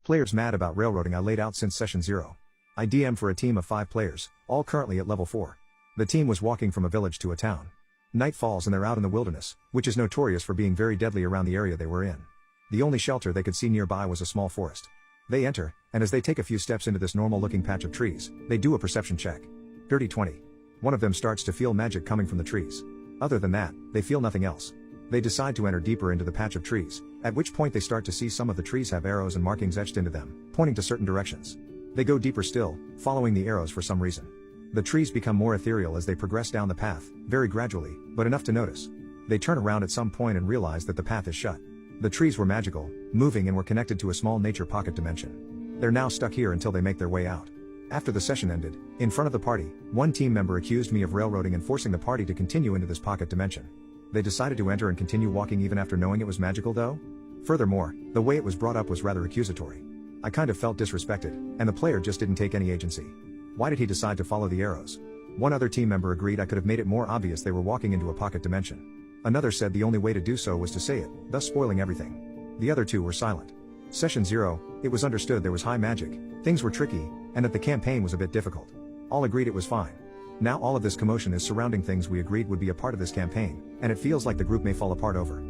Players mad about railroading I laid out since session 0. I DM for a team of 5 players, all currently at level 4. The team was walking from a village to a town. Night falls and they're out in the wilderness, which is notorious for being very deadly around the area they were in. The only shelter they could see nearby was a small forest. They enter, and as they take a few steps into this normal-looking patch of trees, they do a perception check. Dirty 20. One of them starts to feel magic coming from the trees. Other than that, they feel nothing else. They decide to enter deeper into the patch of trees, at which point they start to see some of the trees have arrows and markings etched into them, pointing to certain directions. They go deeper still, following the arrows for some reason. The trees become more ethereal as they progress down the path, very gradually, but enough to notice. They turn around at some point and realize that the path is shut. The trees were magical, moving and were connected to a small nature pocket dimension. They're now stuck here until they make their way out. After the session ended, in front of the party, one team member accused me of railroading and forcing the party to continue into this pocket dimension. They decided to enter and continue walking even after knowing it was magical though? Furthermore, the way it was brought up was rather accusatory. I kind of felt disrespected, and the player just didn't take any agency. Why did he decide to follow the arrows? One other team member agreed I could have made it more obvious they were walking into a pocket dimension. Another said the only way to do so was to say it, thus spoiling everything. The other two were silent. Session 0, it was understood there was high magic, things were tricky, and that the campaign was a bit difficult. All agreed it was fine. Now all of this commotion is surrounding things we agreed would be a part of this campaign, and it feels like the group may fall apart over.